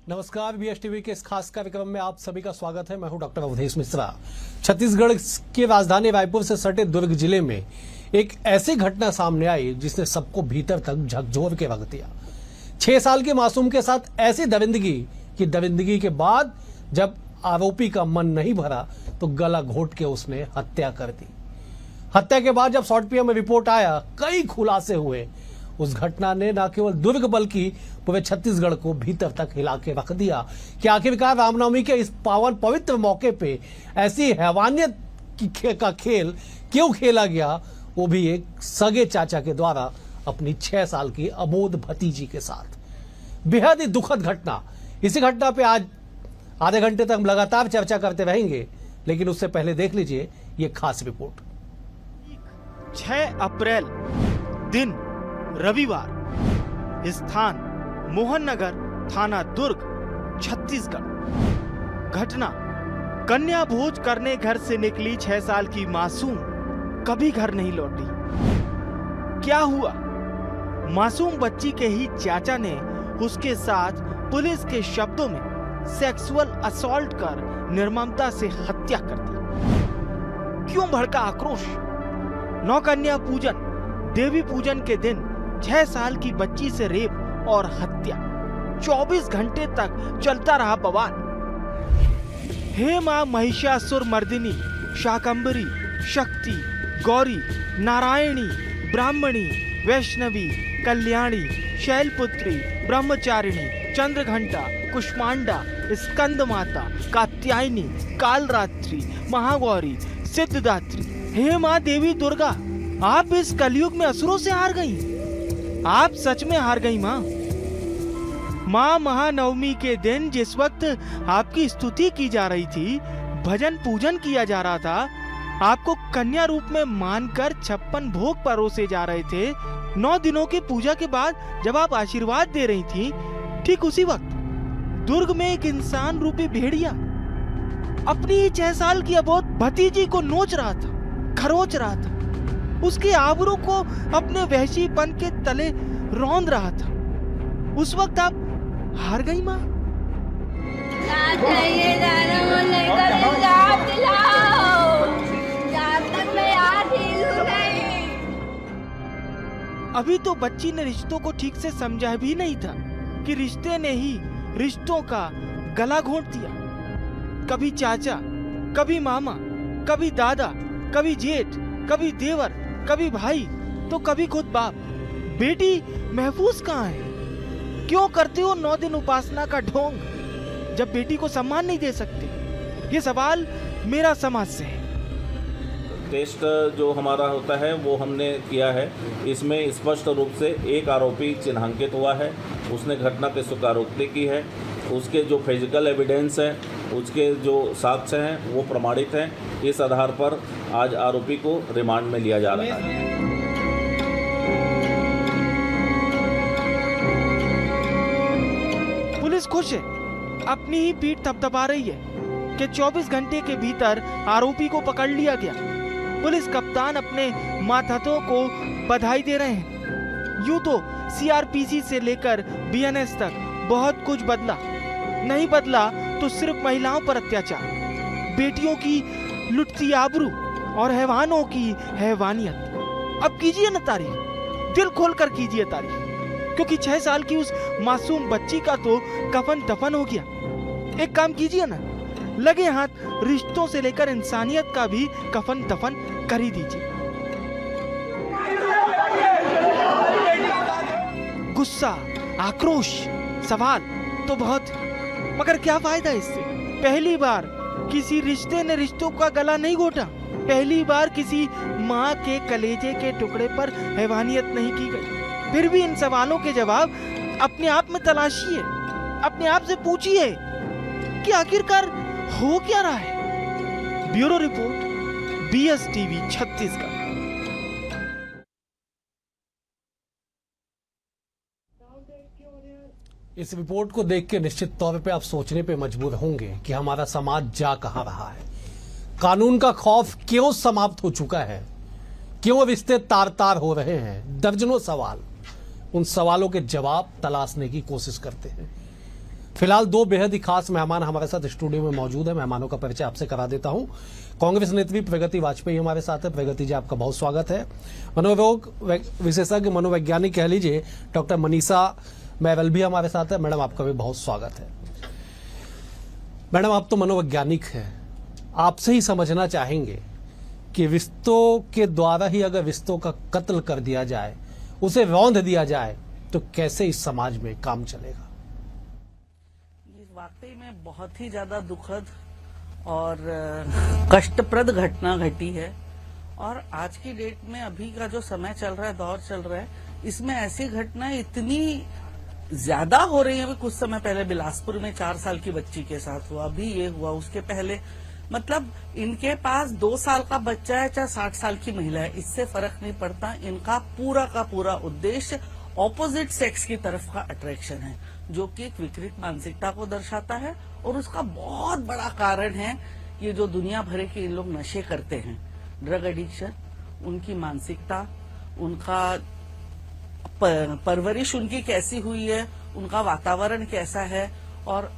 नमस्कार, BS TV के इस खास कार्यक्रम में आप सभी का स्वागत है। मैं हूं डॉक्टर अवधेश मिश्रा। छत्तीसगढ़ की राजधानी रायपुर से सटे दुर्ग जिले में एक ऐसी घटना सामने आई जिसने सबको भीतर तक झकझोर के रख दिया। 6 साल के मासूम के साथ ऐसी दरिंदगी के बाद जब आरोपी का मन नहीं भरा तो गला घोट के उसने हत्या कर दी। हत्या के बाद जब शॉर्ट पीएम में रिपोर्ट आया, कई खुलासे हुए। उस घटना ने न केवल दुर्ग बल्कि पूरे छत्तीसगढ़ को भीतर तक हिला के रख दिया कि आखिरकार रामनवमी के इस पावन पवित्र मौके पे ऐसी हैवानियत का खेल क्यों खेला गया, वो भी एक सगे चाचा के द्वारा अपनी 6 साल की अबोध भतीजी के साथ। बेहद ही दुखद घटना। इसी घटना पे आज आधे घंटे तक हम लगातार चर्चा करते रहेंगे, लेकिन उससे पहले देख लीजिए ये खास रिपोर्ट। 6 अप्रैल दिन रविवार, स्थान मोहन नगर, थाना दुर्ग, छत्तीसगढ़। घटना, कन्या भोज करने घर से निकली 6 साल की मासूम कभी घर नहीं लौटी। क्या हुआ? मासूम बच्ची के ही चाचा ने उसके साथ पुलिस के शब्दों में सेक्सुअल असॉल्ट कर निर्ममता से हत्या कर दी। क्यों भड़का आक्रोश? नौकन्या पूजन, देवी पूजन के दिन 6 साल की बच्ची से रेप और हत्या। 24 घंटे तक चलता रहा बवाल। हे मां महिषासुर मर्दिनी, शाकंभरी, शक्ति, गौरी, नारायणी, ब्राह्मणी, वैष्णवी, कल्याणी, शैलपुत्री, ब्रह्मचारिणी, चंद्रघंटा, कुष्मांडा, स्कंद माता, कात्यायनी, कालरात्रि, महागौरी, सिद्धदात्री। हे मां देवी दुर्गा, आप इस कलयुग में असुरों से हार गई। आप सच में हार गई मां। मां, महानवमी के दिन जिस वक्त आपकी स्तुति की जा रही थी, भजन पूजन किया जा रहा था, आपको कन्या रूप में मानकर 56 भोग परोसे जा रहे थे, 9 दिनों की पूजा के बाद जब आप आशीर्वाद दे रही थी, ठीक उसी वक्त दुर्ग में एक इंसान रूपी भेड़िया अपनी 6 साल की अबोध भतीजी को नोच रहा था, खरोच रहा था, उसके आबरू को अपने वहशीपन के तले रौंद रहा था। उस वक्त आप हार गई मां। अभी तो बच्ची ने रिश्तों को ठीक से समझा भी नहीं था कि रिश्ते ने ही रिश्तों का गला घोंट दिया। कभी चाचा, कभी मामा, कभी दादा, कभी जेठ, कभी देवर, कभी भाई, तो कभी खुद बाप। बेटी महफूज कहाँ है? क्यों करते हो 9 दिन उपासना का ढोंग जब बेटी को सम्मान नहीं दे सकते? ये सवाल मेरा समाज से है। टेस्ट जो हमारा होता है वो हमने किया है। इसमें स्पष्ट रूप से एक आरोपी चिन्हांकित हुआ है। उसने घटना की स्वीकारोक्ति की है। उसके जो फिजिकल एविडेंस है, उसके जो साक्ष्य हैं वो प्रमाणित हैं। इस आधार पर आज आरोपी को रिमांड में लिया जा रहा है। पुलिस खुश है, अपनी ही पीठ थपथपा रही है कि 24 घंटे के भीतर आरोपी को पकड़ लिया गया। पुलिस कप्तान अपने मातहतों को बधाई दे रहे हैं। यूं तो सीआरपीसी से लेकर बीएनएस तक बहुत कुछ बदला, नहीं बदला तो सिर्फ महिलाओं पर अत्याचार, बेटियों की लुटती आबरू और हैवानों की हैवानियत। अब कीजिए ना तारीफ, दिल खोलकर कीजिए तारीफ, क्योंकि 6 साल की उस मासूम बच्ची का तो कफन दफन हो गया। एक काम कीजिए ना, लगे हाथ रिश्तों से लेकर इंसानियत का भी कफन दफन कर ही दीजिए। गुस्सा, आक्रोश, सवाल तो बहुत, मगर क्या फायदा इससे? पहली बार किसी रिश्ते ने रिश्तों का गला नहीं घोटा। पहली बार किसी माँ के कलेजे के टुकड़े पर हैवानियत नहीं की गई। फिर भी इन सवालों के जवाब अपने आप में तलाशिए, अपने आप से पूछिए कि आखिरकार हो क्या रहा है। Bureau report, B S TV, Chhattisgarh. इस रिपोर्ट को देख के निश्चित तौर पे आप सोचने पे मजबूर होंगे कि हमारा समाज जा कहां रहा है। कानून का खौफ क्यों समाप्त हो चुका है? क्यों रिश्ते तार तार हो रहे हैं? दर्जनों सवाल। उन सवालों के जवाब तलाशने की कोशिश करते हैं। फिलहाल दो बेहद ही खास मेहमान हमारे साथ स्टूडियो में मौजूद है। मेहमानों का परिचय आपसे करा देता हूं। कांग्रेस नेत्री प्रगति वाजपेयी हमारे साथ है। प्रगति जी, आपका बहुत स्वागत है। मनोरोग विशेषज्ञ मनोवैज्ञानिक कह लीजिए डॉक्टर मनीषा मैवल भी हमारे साथ है। मैडम, आपका भी बहुत स्वागत है। मैडम, आप तो मनोवैज्ञानिक हैं, आपसे ही समझना चाहेंगे कि रिश्तों के द्वारा ही अगर रिश्तों का कत्ल कर दिया जाए, उसे रौंद दिया जाए, तो कैसे इस समाज में काम चलेगा? ये वाकई में बहुत ही ज्यादा दुखद और कष्टप्रद घटना घटी है। और आज की डेट में अभी का जो समय चल रहा है, दौर चल रहा है, इसमें ऐसी घटनाएं इतनी ज्यादा हो रही है। कुछ समय पहले बिलासपुर में 4 साल की बच्ची के साथ हुआ, अभी ये हुआ, उसके पहले मतलब इनके पास 2 साल का बच्चा है चाहे 60 साल की महिला है, इससे फर्क नहीं पड़ता। इनका पूरा का पूरा उद्देश्य ऑपोजिट सेक्स की तरफ का अट्रैक्शन है, जो कि एक विकृत मानसिकता को दर्शाता है। और उसका बहुत बड़ा कारण है ये जो दुनिया भर के इन लोग नशे करते हैं, ड्रग एडिक्शन, उनकी मानसिकता, उनका परवरिश उनकी कैसी हुई है, उनका वातावरण कैसा है, और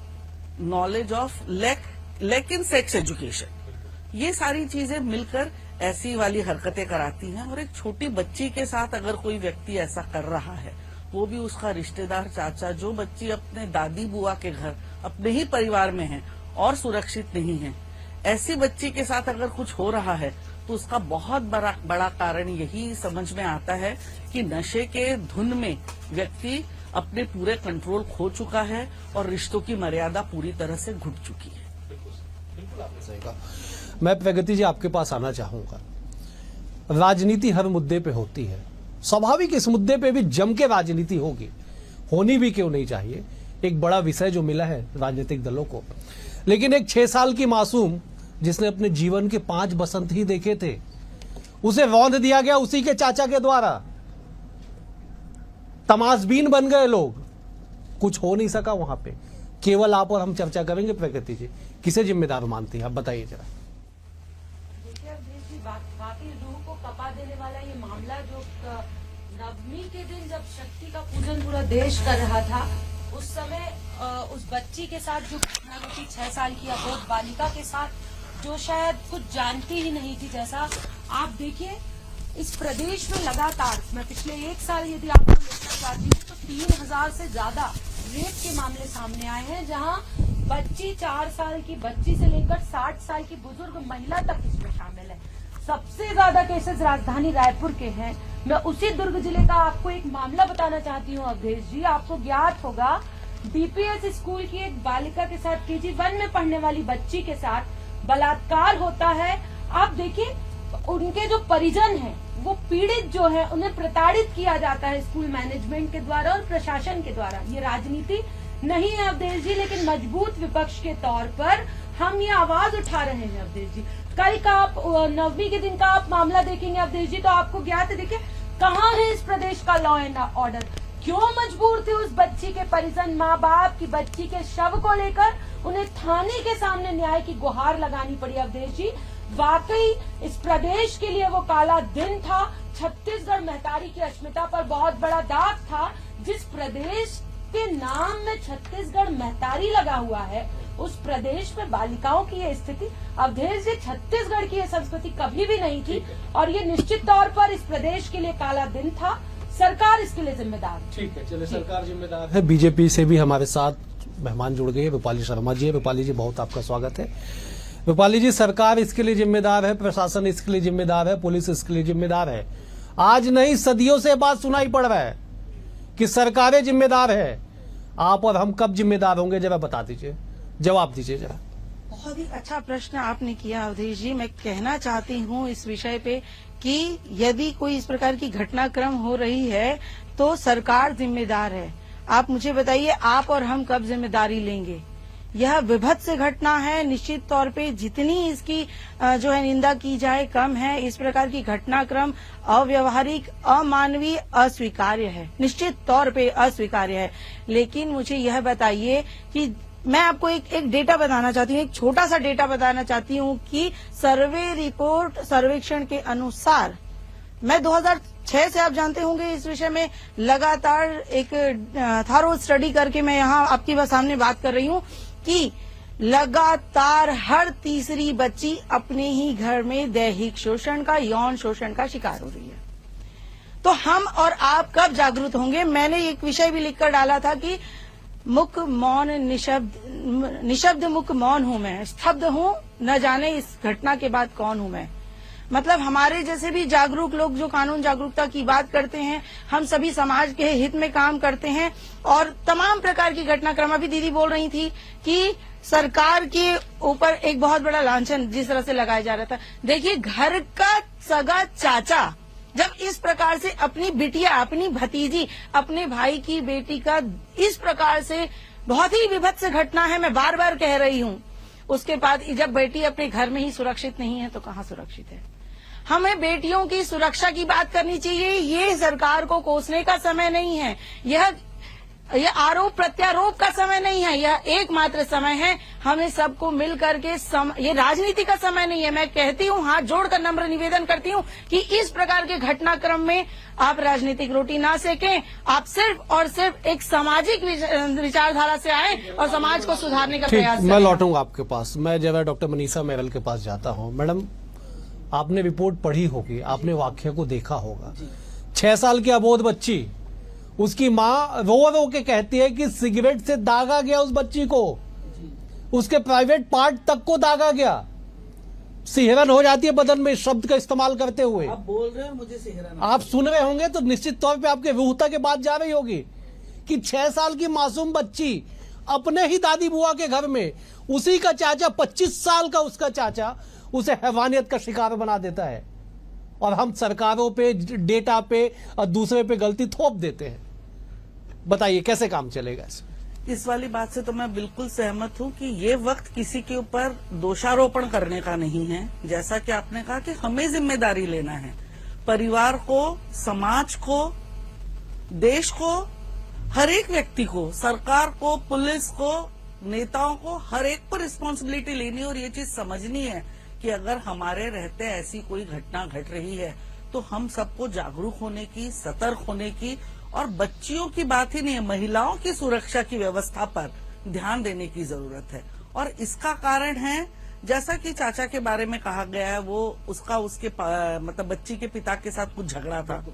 knowledge of lack in sex education, ये सारी चीजें मिलकर ऐसी वाली हरकतें कराती हैं। और एक छोटी बच्ची के साथ अगर कोई व्यक्ति ऐसा कर रहा है, वो भी उसका रिश्तेदार, चाचा, जो बच्ची अपने दादी बुआ के घर अपने ही परिवार में है और सुरक्षित नहीं है, ऐसी बच्ची के साथ अगर कुछ हो रहा है, तो उसका बहुत बड़ा कारण यही समझ में आता है कि नशे के धुन में व्यक्ति अपने पूरे कंट्रोल खो चुका है और रिश्तों की मर्यादा पूरी तरह से घुट चुकी है। बिल्कुल आपने सही कहा। मैं प्रगति जी आपके पास आना चाहूंगा। राजनीति हर मुद्दे पे होती है, स्वाभाविक इस मुद्दे पे भी जम के राजनीति होगी, होनी भी क्यों नहीं चाहिए। एक बड़ा विषय जो मिला है राजनीतिक दलों को, लेकिन एक 6 साल की मासूम जिसने अपने जीवन के 5 बसंत ही देखे थे, उसे रौंद दिया गया उसी के चाचा के द्वारा। तमाशबीन बन गए लोग, कुछ हो नहीं सका वहां पे। केवल आप और हम चर्चा करेंगे। प्रगति जी, किसे जिम्मेदार मानती हैं आप, बताइए जरा। देखिए अवधेश जी, वाकई रूह को कपा देने वाला ये मामला जो नवमी के दिन जब शक्ति का पूजन पूरा देश कर रहा था, उस समय उस बच्ची के साथ जो घटना घटी, 6 साल की अबोध बालिका के साथ, जो शायद कुछ जानती ही नहीं थी। जैसा आप देखिए, इस प्रदेश में लगातार, मैं पिछले 1 साल यदि आपको देखना चाहती हूँ, तो 3000 से ज्यादा रेप के मामले सामने आए हैं, जहां बच्ची 4 साल की बच्ची से लेकर 60 साल की बुजुर्ग महिला तक इसमें शामिल है। सबसे ज्यादा केसेस राजधानी रायपुर के हैं। मैं उसी दुर्ग जिले का आपको एक मामला बताना चाहती हूँ अवधेश जी। आपको ज्ञात होगा, डीपीएस स्कूल की एक बालिका के साथ, KG1 में पढ़ने वाली बच्ची के साथ बलात्कार होता है। आप देखिए, उनके जो परिजन हैं, वो पीड़ित जो है, उन्हें प्रताड़ित किया जाता है स्कूल मैनेजमेंट के द्वारा और प्रशासन के द्वारा। ये राजनीति नहीं है अवधेश जी, लेकिन मजबूत विपक्ष के तौर पर हम ये आवाज उठा रहे हैं अवधेश जी। कल का आप नवमी के दिन का आप मामला देखेंगे अवधेश जी, तो आपको ज्ञात है, देखिए कहाँ है इस प्रदेश का लॉ एंड ऑर्डर। क्यों मजबूर थे उस बच्ची के परिजन, माँ बाप की बच्ची के शव को लेकर उन्हें थाने के सामने न्याय की गुहार लगानी पड़ी अवधेश जी। वाकई इस प्रदेश के लिए वो काला दिन था। छत्तीसगढ़ महतारी की अस्मिता पर बहुत बड़ा दाग था। जिस प्रदेश के नाम में छत्तीसगढ़ महतारी लगा हुआ है, उस प्रदेश में बालिकाओं की ये स्थिति अवधेश जी, छत्तीसगढ़ की ये संस्कृति कभी भी नहीं थी। और ये निश्चित तौर पर इस प्रदेश के लिए काला दिन था। सरकार इसके लिए जिम्मेदार है। ठीक है, चलिए, सरकार जिम्मेदार है। बीजेपी से भी हमारे साथ मेहमान जुड़ गए, रूपाली शर्मा जी। रूपाली जी, बहुत आपका स्वागत है। रूपाली जी, सरकार इसके लिए जिम्मेदार है, प्रशासन इसके लिए जिम्मेदार है, पुलिस इसके लिए जिम्मेदार है। आज नहीं, सदियों से बात सुनाई पड़ रहा है कि सरकारें जिम्मेदार है। आप और हम कब जिम्मेदार होंगे, जरा बता दीजिए, जवाब दीजिए जरा। बहुत ही अच्छा प्रश्न आपने किया अवधेश जी। मैं कहना चाहती हूँ इस विषय पे कि यदि कोई इस प्रकार की घटनाक्रम हो रही है तो सरकार जिम्मेदार है। आप मुझे बताइए, आप और हम कब जिम्मेदारी लेंगे? यह विभत्स घटना है। निश्चित तौर पे जितनी इसकी जो है निंदा की जाए कम है। इस प्रकार की घटनाक्रम अव्यवहारिक, अमानवीय, अस्वीकार्य है, निश्चित तौर पे अस्वीकार्य है। लेकिन मुझे यह बताइए कि मैं आपको एक डेटा बताना चाहती हूँ, एक छोटा सा डेटा बताना चाहती हूँ कि सर्वे रिपोर्ट सर्वेक्षण के अनुसार मैं 2006 से आप जानते होंगे इस विषय में लगातार एक थारो स्टडी करके मैं यहाँ आपके सामने बात कर रही हूँ कि लगातार हर तीसरी बच्ची अपने ही घर में दैहिक शोषण का, यौन शोषण का शिकार हो रही है। तो हम और आप कब जागरूक होंगे? मैंने एक विषय भी लिखकर डाला था कि मुक मौन निशब्द मुक मौन हूं मैं, स्तब्ध हूं, न जाने इस घटना के बाद कौन हूं मैं। मतलब हमारे जैसे भी जागरूक लोग जो कानून जागरूकता की बात करते हैं, हम सभी समाज के हित में काम करते हैं और तमाम प्रकार की घटनाक्रम, अभी दीदी बोल रही थी कि सरकार के ऊपर एक बहुत बड़ा लांछन जिस तरह से लगाया जा रहा था। देखिए, घर का सगा चाचा जब इस प्रकार से अपनी बिटिया, अपनी भतीजी, अपने भाई की बेटी का इस प्रकार से, बहुत ही विभत्स घटना है, मैं बार बार कह रही हूं। उसके बाद जब बेटी अपने घर में ही सुरक्षित नहीं है तो कहां सुरक्षित है? हमें बेटियों की सुरक्षा की बात करनी चाहिए। ये सरकार को कोसने का समय नहीं है, यह आरोप प्रत्यारोप का समय नहीं है, यह एकमात्र समय है हमें सबको मिल करके ये राजनीति का समय नहीं है। मैं कहती हूँ, हाथ जोड़कर नम्र निवेदन करती हूँ कि इस प्रकार के घटनाक्रम में आप राजनीतिक रोटी ना सेकें। आप सिर्फ और सिर्फ एक सामाजिक विचारधारा से आए और समाज को सुधारने का प्रयास करें। मैं लौटूंगा आपके पास। मैं जो है डॉक्टर मनीषा मेरल के पास जाता हूँ। मैडम, आपने रिपोर्ट पढ़ी होगी, आपने वाक्य को देखा होगा। 6 साल की अबोध बच्ची, उसकी माँ रो रो के कहती है कि सिगरेट से दागा गया उस बच्ची को, उसके प्राइवेट पार्ट तक को दागा गया। सिहरन हो जाती है बदन में शब्द का इस्तेमाल करते हुए। आप बोल रहे हो, मुझे सिहरन, आप सुन रहे होंगे तो निश्चित तौर पे आपके रूहता के बात जा रही होगी कि 6 साल की मासूम बच्ची अपने ही दादी बुआ के घर में, उसी का चाचा 25 साल का उसका चाचा उसे हैवानियत का शिकार बना देता है और हम सरकारों पे, डेटा पे और दूसरे पे गलती थोप देते हैं। बताइए कैसे काम चलेगा इसमें? इस वाली बात से तो मैं बिल्कुल सहमत हूँ कि ये वक्त किसी के ऊपर दोषारोपण करने का नहीं है। जैसा कि आपने कहा कि हमें जिम्मेदारी लेना है, परिवार को, समाज को, देश को, हर एक व्यक्ति को, सरकार को, पुलिस को, नेताओं को, हर एक पर रिस्पॉन्सिबिलिटी लेनी और ये चीज समझनी है कि अगर हमारे रहते ऐसी कोई घटना घट रही है तो हम सबको जागरूक होने की, सतर्क होने की, और बच्चियों की बात ही नहीं है, महिलाओं की सुरक्षा की व्यवस्था पर ध्यान देने की जरूरत है। और इसका कारण है, जैसा कि चाचा के बारे में कहा गया है, वो उसके मतलब बच्ची के पिता के साथ कुछ झगड़ा था,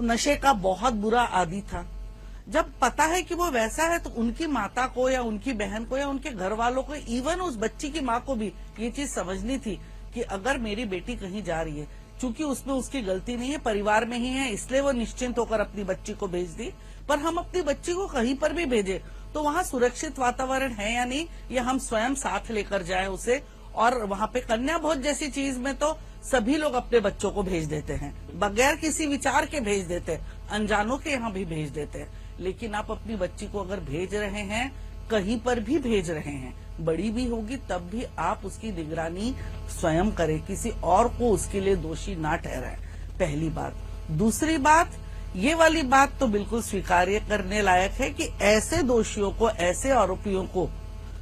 नशे का बहुत बुरा आदी था। जब पता है कि वो वैसा है तो उनकी माता को या उनकी बहन को या उनके घर वालों को, इवन उस बच्ची की माँ को भी ये चीज समझनी थी कि अगर मेरी बेटी कहीं जा रही है, चूंकि उसमें उसकी गलती नहीं है, परिवार में ही है, इसलिए वो निश्चिंत होकर अपनी बच्ची को भेज दी। पर हम अपनी बच्ची को कहीं पर भी भेजे तो वहाँ सुरक्षित वातावरण है या नहीं, या हम स्वयं साथ लेकर जाएं उसे। और वहाँ पे कन्या भोज जैसी चीज में तो सभी लोग अपने बच्चों को भेज देते हैं, बगैर किसी विचार के भेज देते हैं, अनजानों के यहाँ भी भेज देते हैं। लेकिन आप अपनी बच्ची को अगर भेज रहे हैं, कहीं पर भी भेज रहे हैं, बड़ी भी होगी तब भी आप उसकी निगरानी स्वयं करें, किसी और को उसके लिए दोषी ना ठहराएं, पहली बात। दूसरी बात, ये वाली बात तो बिल्कुल स्वीकार्य करने लायक है कि ऐसे दोषियों को, ऐसे आरोपियों को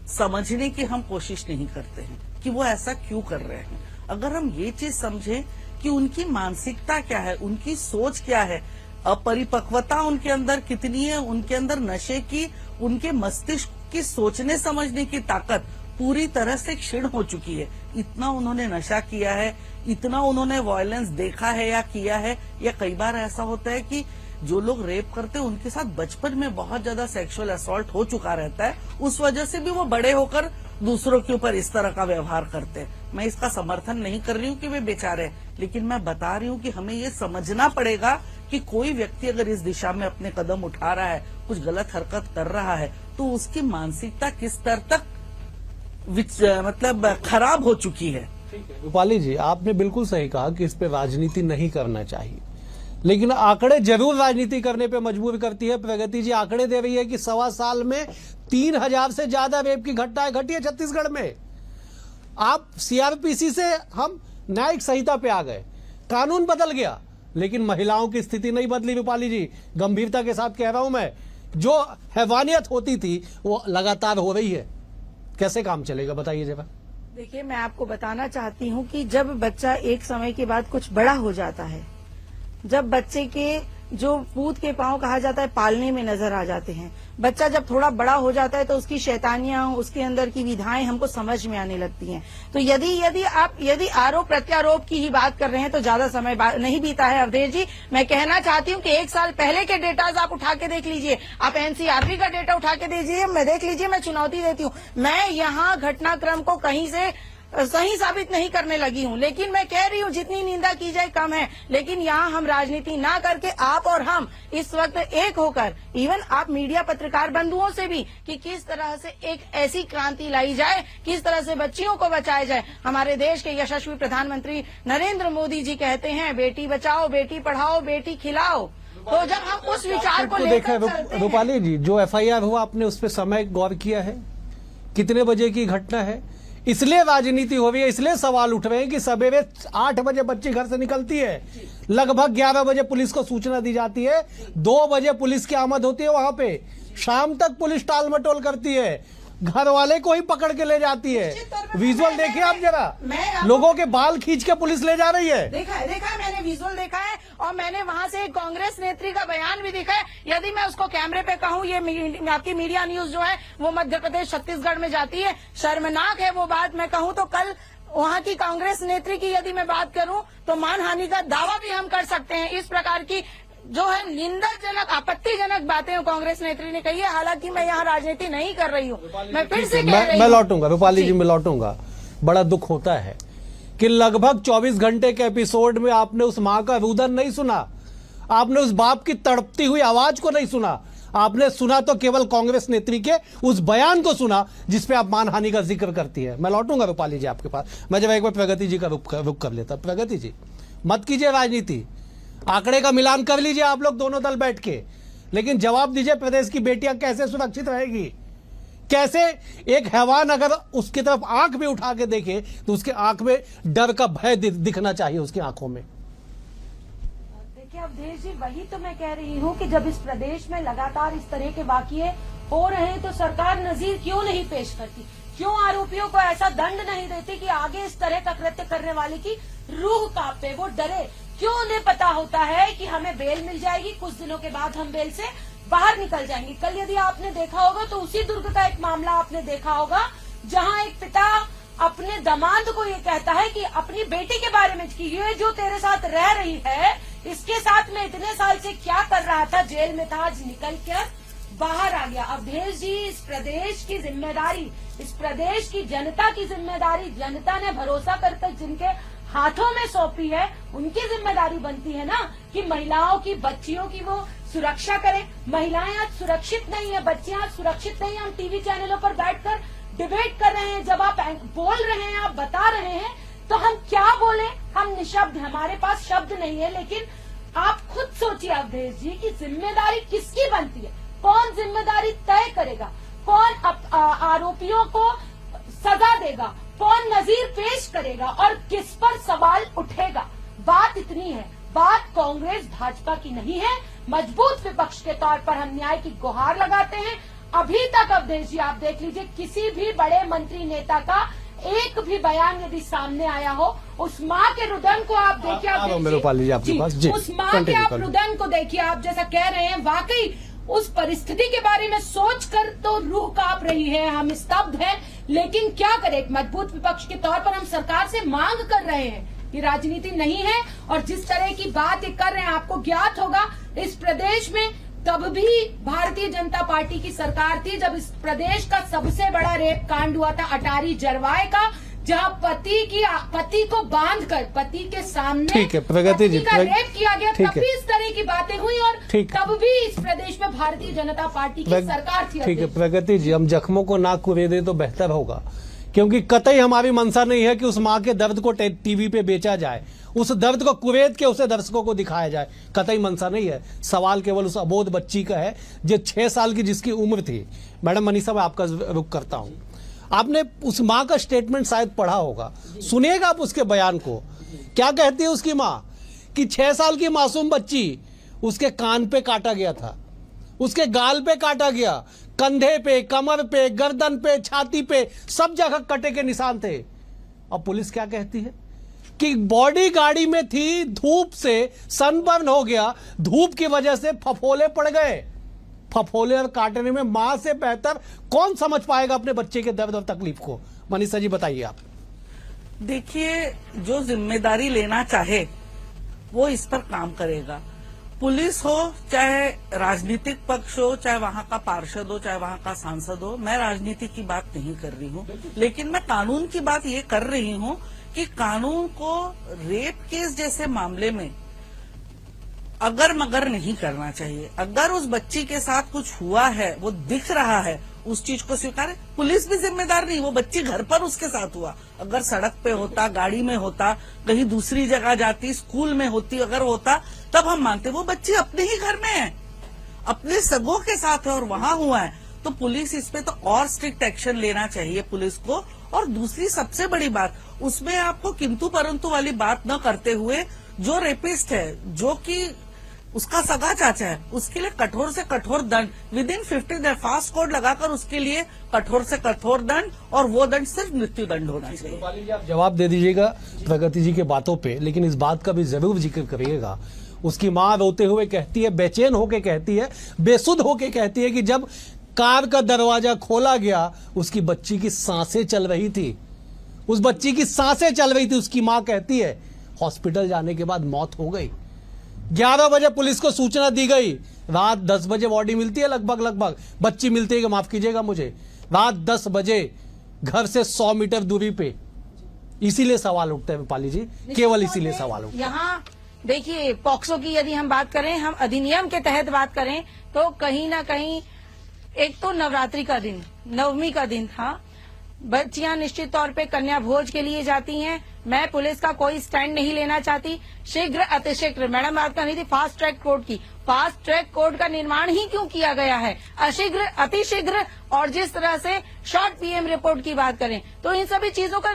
समझने की हम कोशिश नहीं करते हैं कि वो ऐसा क्यों कर रहे हैं। अगर हम ये चीज समझें कि उनकी मानसिकता क्या है, उनकी सोच क्या है, अपरिपक्वता उनके अंदर कितनी है, उनके अंदर नशे की, उनके मस्तिष्क की सोचने समझने की ताकत पूरी तरह से क्षीण हो चुकी है। इतना उन्होंने नशा किया है, इतना उन्होंने वायलेंस देखा है या किया है, या कई बार ऐसा होता है कि जो लोग रेप करते हैं उनके साथ बचपन में बहुत ज्यादा सेक्सुअल असॉल्ट हो चुका रहता है, उस वजह से भी वो बड़े होकर दूसरों के ऊपर इस तरह का व्यवहार करते हैं। मैं इसका समर्थन नहीं कर रही हूँ कि वे बेचारे हैं, लेकिन मैं बता रही हूँ कि हमें ये समझना पड़ेगा कि कोई व्यक्ति अगर इस दिशा में अपने कदम उठा रहा है, कुछ गलत हरकत कर रहा है, तो उसकी मानसिकता किस स्तर तक मतलब खराब हो चुकी है। रूपाली जी, आपने बिल्कुल सही कहा कि इस पे राजनीति नहीं करना चाहिए, लेकिन आंकड़े जरूर राजनीति करने पे मजबूर करती है। प्रगति जी आंकड़े दे रही है कि 1.25 साल में 3000 से ज्यादा रेप की घटनाएं घटी है छत्तीसगढ़ में। आप सीआरपीसी से हम न्यायिक संहिता पे आ गए, कानून बदल गया, लेकिन महिलाओं की स्थिति नहीं बदली। रूपाली जी, गंभीरता के साथ कह रहा हूं मैं, जो हैवानियत होती थी वो लगातार हो रही है। कैसे काम चलेगा बताइए जरा। देखिए, मैं आपको बताना चाहती हूँ कि जब बच्चा एक समय के बाद कुछ बड़ा हो जाता है जब बच्चे के जो पूत के पांव कहा जाता है पालने में नजर आ जाते हैं। बच्चा जब थोड़ा बड़ा हो जाता है तो उसकी शैतानियां, उसके अंदर की विधाएं हमको समझ में आने लगती हैं। तो यदि आरोप प्रत्यारोप की ही बात कर रहे हैं तो ज्यादा समय नहीं बीता है अवधेश जी। मैं कहना चाहती हूं कि 1 साल पहले के डेटाज आप उठा के देख लीजिए, आप एनसीआरबी का डेटा उठा के देख लीजिए। मैं चुनौती देती हूं, मैं यहाँ घटनाक्रम को कहीं से सही साबित नहीं करने लगी हूं, लेकिन मैं कह रही हूं जितनी निंदा की जाए कम है। लेकिन यहाँ हम राजनीति ना करके आप और हम इस वक्त एक होकर, इवन आप मीडिया पत्रकार बंधुओं से भी, कि किस तरह से एक ऐसी क्रांति लाई जाए, किस तरह से बच्चियों को बचाया जाए। हमारे देश के यशस्वी प्रधानमंत्री नरेंद्र मोदी जी कहते हैं, बेटी बचाओ, बेटी पढ़ाओ, बेटी खिलाओ। तो जब हम उस विचार को देखा लेकर चलते हैं, रूपाली जी, जो एफआईआर हुआ आपने उस पर समय गौर किया है? कितने बजे की घटना है? इसलिए राजनीति हो रही है, इसलिए सवाल उठ रहे हैं कि सवेरे 8 बजे बच्ची घर से निकलती है, लगभग 11 बजे पुलिस को सूचना दी जाती है, 2 बजे पुलिस की आमद होती है वहां पे, शाम तक पुलिस टाल मटोल करती है, घर वाले को ही पकड़ के ले जाती है। विजुअल देखिए आप जरा, लोगों के बाल खींच के पुलिस ले जा रही है। देखा है मैंने विजुअल देखा है, और मैंने वहां से एक कांग्रेस नेत्री का बयान भी देखा है। यदि मैं उसको कैमरे पे कहूं, ये आपकी मीडिया न्यूज जो है वो मध्य प्रदेश छत्तीसगढ़ में जाती है, शर्मनाक है वो बात। मैं कहूं तो कल वहां की कांग्रेस नेत्री की यदि मैं बात करूं तो मानहानि का दावा भी हम कर सकते हैं। इस प्रकार की जो है निंदाजनक, आपत्तिजनक बातें कांग्रेस नेत्री ने कही है। हालांकि मैं यहाँ राजनीति नहीं कर रही हूँ, मैं फिर से कह रही हूँ। मैं लौटूंगा रूपाली जी, मैं लौटूंगा। बड़ा दुख होता है कि लगभग 24 घंटे के एपिसोड में आपने उस मां का रुदन नहीं सुना, आपने उस बाप की तड़पती हुई आवाज को नहीं सुना, आपने सुना तो केवल कांग्रेस नेत्री के उस बयान को सुना जिसपे आप मानहानि का जिक्र करती है। मैं लौटूंगा रूपाली जी आपके पास। मैं जब एक बार प्रगति जी का रुख कर लेता। प्रगति जी, मत कीजिए राजनीति, आंकड़े का मिलान कर लीजिए आप लोग दोनों दल बैठ के, लेकिन जवाब दीजिए प्रदेश की बेटियां कैसे सुरक्षित रहेगी? कैसे एक हैवान अगर उसकी तरफ आंख भी उठा के देखे तो उसके आंख में डर का भय दिखना चाहिए, उसकी आंखों में। देखिए अवधेश जी, वही तो मैं कह रही हूँ कि जब इस प्रदेश में लगातार इस तरह के वाकये हो रहे हैं तो सरकार नजीर क्यों नहीं पेश करती? क्यों आरोपियों को ऐसा दंड नहीं देती कि आगे इस तरह का कृत्य करने वाले की रूह कांपे, वो डरे? क्यों उन्हें पता होता है कि हमें बेल मिल जाएगी, कुछ दिनों के बाद हम बेल से बाहर निकल जाएंगे? कल यदि आपने देखा होगा तो उसी दुर्ग का एक मामला आपने देखा होगा, जहां एक पिता अपने दामाद को ये कहता है कि अपनी बेटी के बारे में, कि ये जो तेरे साथ रह रही है, इसके साथ में इतने साल से क्या कर रहा था, जेल में था, आज निकल कर बाहर आ गया। अवधेश जी, इस प्रदेश की जिम्मेदारी, इस प्रदेश की जनता की जिम्मेदारी, जनता ने भरोसा करके जिनके हाथों में सौंपी है, उनकी जिम्मेदारी बनती है ना कि महिलाओं की, बच्चियों की वो सुरक्षा करें। महिलाएं आज सुरक्षित नहीं है, बच्चियां आज सुरक्षित नहीं है। हम टीवी चैनलों पर बैठकर डिबेट कर रहे हैं, जब आप बोल रहे हैं, आप बता रहे हैं, तो हम क्या बोले? हम निशब्द, हमारे पास शब्द नहीं है। लेकिन आप खुद सोचिए अवधेश जी कि जिम्मेदारी किसकी बनती है? कौन जिम्मेदारी तय करेगा? कौन आरोपियों को सजा देगा? कौन नजीर पेश करेगा? और किस पर सवाल उठेगा? बात इतनी है। बात कांग्रेस भाजपा की नहीं है। मजबूत विपक्ष के तौर पर हम न्याय की गुहार लगाते हैं। अभी तक अवधेश जी आप देख लीजिए, किसी भी बड़े मंत्री नेता का एक भी बयान यदि सामने आया हो, उस माँ के रुदन को आप देखिए, उस माँ के आप रुदन को देखिए, आप जैसा कह रहे हैं, वाकई उस परिस्थिति के बारे में सोचकर तो रूह कांप रही है, हम स्तब्ध हैं। लेकिन क्या करें, एक मजबूत विपक्ष के तौर पर हम सरकार से मांग कर रहे हैं कि राजनीति नहीं है। और जिस तरह की बात ये कर रहे हैं, आपको ज्ञात होगा इस प्रदेश में तब भी भारतीय जनता पार्टी की सरकार थी जब इस प्रदेश का सबसे बड़ा रेप कांड हुआ था अटारी जरवाए का, जहां पति को बांधकर पति के सामने, ठीक है, प्रगति जी, रेप किया गया। तब भी इस तरह की बातें हुई और तब भी इस प्रदेश में भारतीय जनता पार्टी की सरकार थी। ठीक है प्रगति जी, हम जख्मों को ना कुरेदे तो बेहतर होगा, क्योंकि कतई हमारी मंशा नहीं है कि उस माँ के दर्द को टीवी पे बेचा जाए, उस दर्द को कुरेद के उसे दर्शकों को दिखाया जाए, कतई मंशा नहीं है। सवाल केवल उस अबोध बच्ची का है जो 6 साल की जिसकी उम्र थी। मैडम मनीषा, मैं आपका रुख करता हूँ। आपने उस माँ का स्टेटमेंट शायद पढ़ा होगा, सुनिएगा आप उसके बयान को। क्या कहती है उसकी माँ कि 6 साल की मासूम बच्ची, उसके कान पे काटा गया था, उसके गाल पे काटा गया, कंधे पे, कमर पे, गर्दन पे, छाती पे, सब जगह कटे के निशान थे। अब पुलिस क्या कहती है? कि बॉडी गाड़ी में थी, धूप से सनबर्न हो गया, धूप की वजह से फफोले पड़ गए। फफोले और काटने में मां से बेहतर कौन समझ पाएगा अपने बच्चे के दर्द और तकलीफ को? मनीषा जी बताइए आप। देखिए, जो जिम्मेदारी लेना चाहे वो इस पर काम करेगा। पुलिस हो, चाहे राजनीतिक पक्ष हो, चाहे वहां का पार्षद हो, चाहे वहां का सांसद हो। मैं राजनीति की बात नहीं कर रही हूँ, लेकिन मैं कानून की बात ये कर रही हूँ कि कानून को रेप केस जैसे मामले में अगर मगर नहीं करना चाहिए। अगर उस बच्ची के साथ कुछ हुआ है, वो दिख रहा है, उस चीज को स्वीकार है। पुलिस भी जिम्मेदार नहीं, वो बच्ची घर पर उसके साथ हुआ। अगर सड़क पे होता, गाड़ी में होता, कहीं दूसरी जगह जाती, स्कूल में होती, अगर होता, तब हम मानते। वो बच्ची अपने ही घर में है, अपने सगों के साथ है और वहां हुआ है, तो पुलिस इस पे तो और स्ट्रिक्ट एक्शन लेना चाहिए पुलिस को। और दूसरी सबसे बड़ी बात, उसमें आपको किंतु परंतु वाली बात न करते हुए, जो रेपिस्ट है, जो कि उसका सगा चाचा है, उसके लिए कठोर से कठोर दंड, विदिन 50 फास्ट कोड लगाकर उसके लिए कठोर से कठोर दंड, और वो दंड सिर्फ मृत्यु दंड होना चाहिए। रूपाली जी, आप जवाब दे दीजिएगा प्रगति जी के बातों पे, लेकिन इस बात का भी जरूर जिक्र करिएगा। उसकी मां रोते हुए कहती है, बेचैन होके कहती है, बेसुध होके कहती है कि जब कार का दरवाजा खोला गया, उसकी बच्ची की सांसें चल रही थी। उस बच्ची की सांसें चल रही थी। उसकी मां कहती है हॉस्पिटल जाने के बाद मौत हो गई। 11 बजे पुलिस को सूचना दी गई, रात 10 बजे बॉडी मिलती है, लगभग बच्ची मिलती है, कि माफ कीजिएगा मुझे, रात 10 बजे घर से 100 मीटर दूरी पे। इसीलिए सवाल उठते हैं रूपाली जी, केवल इसीलिए सवाल उठते हैं। यहाँ देखिए, पॉक्सो की यदि हम बात करें, हम अधिनियम के तहत बात करें, तो कहीं ना कहीं एक तो नवरात्रि का दिन, नवमी का दिन था। बच्चियां निश्चित तौर पे कन्या भोज के लिए जाती हैं। मैं पुलिस का कोई स्टैंड नहीं लेना चाहती। शीघ्र अतिशीघ्र, मैडम बात कर रही थी फास्ट ट्रैक कोर्ट की, फास्ट ट्रैक कोर्ट का निर्माण ही क्यों किया गया है? अशीघ्र, अतिशीघ्र, और जिस तरह से शॉर्ट पीएम रिपोर्ट की बात करें, तो इन सभी चीजों का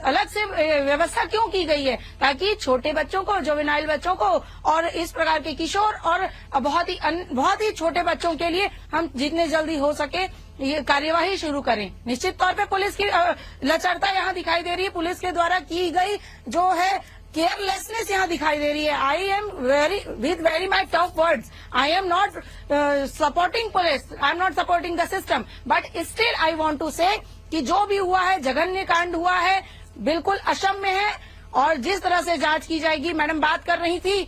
अलग से व्यवस्था क्यों की गई है? ताकि छोटे बच्चों को, जुवेनाइल बच्चों को, और इस प्रकार के किशोर और बहुत ही छोटे बच्चों के लिए हम जितने जल्दी हो सके ये कार्यवाही शुरू करें। निश्चित तौर पे पुलिस की लचरता यहाँ दिखाई दे रही है। पुलिस के द्वारा की गई जो है केयरलेसनेस यहाँ दिखाई दे रही है। I am with very my tough words, I am not supporting police, I am not supporting the system, but still I want to say कि जो भी हुआ है, जघन्य कांड हुआ है, बिल्कुल अक्षम्य है। और जिस तरह से जांच की जाएगी, मैडम बात कर रही थी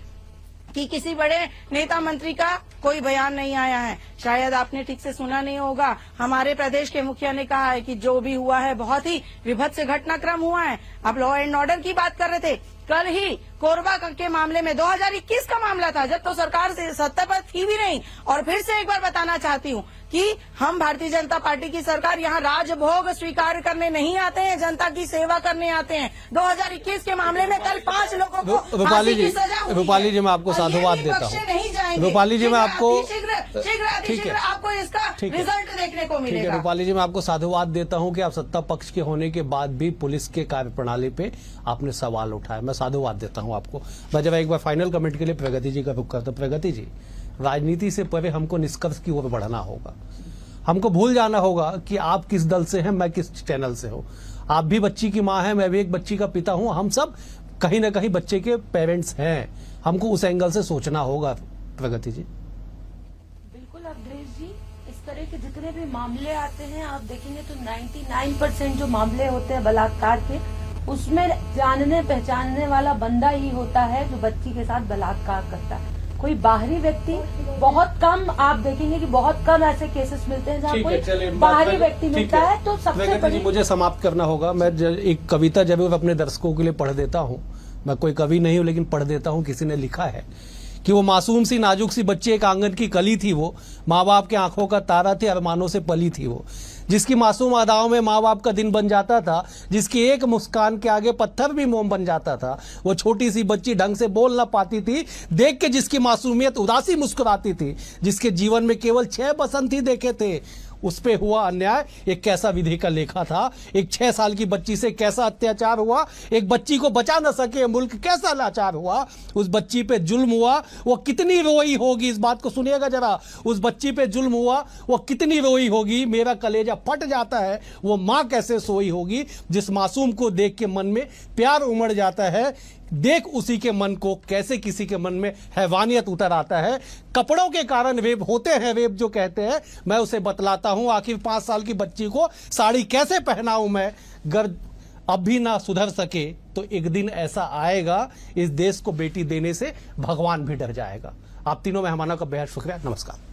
कि किसी बड़े नेता मंत्री का कोई बयान नहीं आया है। शायद आपने ठीक से सुना नहीं होगा, हमारे प्रदेश के मुखिया ने कहा है कि जो भी हुआ है बहुत ही विभत्स घटनाक्रम हुआ है। आप लॉ एंड ऑर्डर की बात कर रहे थे, कल ही कोरबा के मामले में 2021 का मामला था, जब तो सरकार से सत्ता पर थी भी नहीं। और फिर से एक बार बताना चाहती हूँ कि हम भारतीय जनता पार्टी की सरकार यहाँ राजभोग स्वीकार करने नहीं आते हैं, जनता की सेवा करने आते हैं। 2021 के मामले में कल 5 लोगों को रूपाली फांसी की सजा हुई है। रूपाली जी, मैं आपको और ये साधुवाद भी देता बख्शे हूँ। नहीं जाएंगे। रूपाली जी, मैं आपको शीघ्र आपको इसका ठीक है। रिजल्ट देखने को ठीक है मिलेगा। रूपाली जी, मैं आपको साधुवाद देता हूं कि आप सत्ता पक्ष के होने के बाद भी पुलिस के कार्यप्रणाली पे आपने सवाल उठाया। मैं साधुवाद देता हूं आपको। मैं जब एक बार फाइनल कमेंट के लिए प्रगति जी का रुख करता हूं। प्रगति जी, राजनीति से परे हमको निष्कर्ष की ओर बढ़ना होगा। हमको भूल जाना होगा कि आप किस दल से हैं, मैं किस चैनल से हूं। आप भी बच्ची की मां हैं, मैं भी एक बच्ची का पिता हूं। हम सब कहीं ना कहीं बच्चे के पेरेंट्स हैं। हमको उस एंगल से सोचना होगा। प्रगति जी, बिल्कुल अवधेश जी, इस तरह के जितने भी मामले आते हैं, आप देखेंगे तो 99% जो मामले होते हैं बलात्कार के, उसमें जानने पहचानने वाला बंदा ही होता है जो बच्ची के साथ बलात्कार करता है। कोई बाहरी व्यक्ति बहुत कम, आप देखेंगे कि बहुत कम ऐसे केसेस मिलते हैं जहाँ कोई बाहरी व्यक्ति मिलता है। तो सबसे बड़ी, मुझे समाप्त करना होगा। मैं एक कविता जरूर अपने दर्शकों के लिए पढ़ देता हूँ। मैं कोई कवि नहीं हूँ, लेकिन पढ़ देता हूँ। किसी ने लिखा है कि वो मासूम सी नाजुक सी बच्ची एक आंगन की कली थी। वो माँ बाप के आंखों का तारा थे, अरमानों से पली थी वो, जिसकी मासूम अदाओं में माँ बाप का दिन बन जाता था, जिसकी एक मुस्कान के आगे पत्थर भी मोम बन जाता था। वो छोटी सी बच्ची ढंग से बोल ना पाती थी, देख के जिसकी मासूमियत उदासी मुस्कुराती थी, जिसके जीवन में केवल 6 बसंत ही देखे थे, उस पे हुआ अन्याय एक कैसा विधि का लेखा था, एक 6 साल की बच्ची से कैसा अत्याचार हुआ, एक बच्ची को बचा न सके मुल्क कैसा लाचार हुआ, उस बच्ची पे जुल्म हुआ वो कितनी रोई होगी, इस बात को सुनिएगा जरा, उस बच्ची पे जुल्म हुआ वो कितनी रोई होगी, मेरा कलेजा फट जाता है, वो मां कैसे सोई होगी, जिस मासूम को देख के मन में प्यार उमड़ जाता है, देख उसी के मन को कैसे किसी के मन में हैवानियत उतर आता है। कपड़ों के कारण रेप होते हैं, रेप जो कहते हैं, मैं उसे बतलाता हूं, आखिर 5 साल की बच्ची को साड़ी कैसे पहनाऊं मैं, गर अब भी ना सुधर सके तो एक दिन ऐसा आएगा, इस देश को बेटी देने से भगवान भी डर जाएगा। आप तीनों मेहमानों का बेहद शुक्रिया, नमस्कार।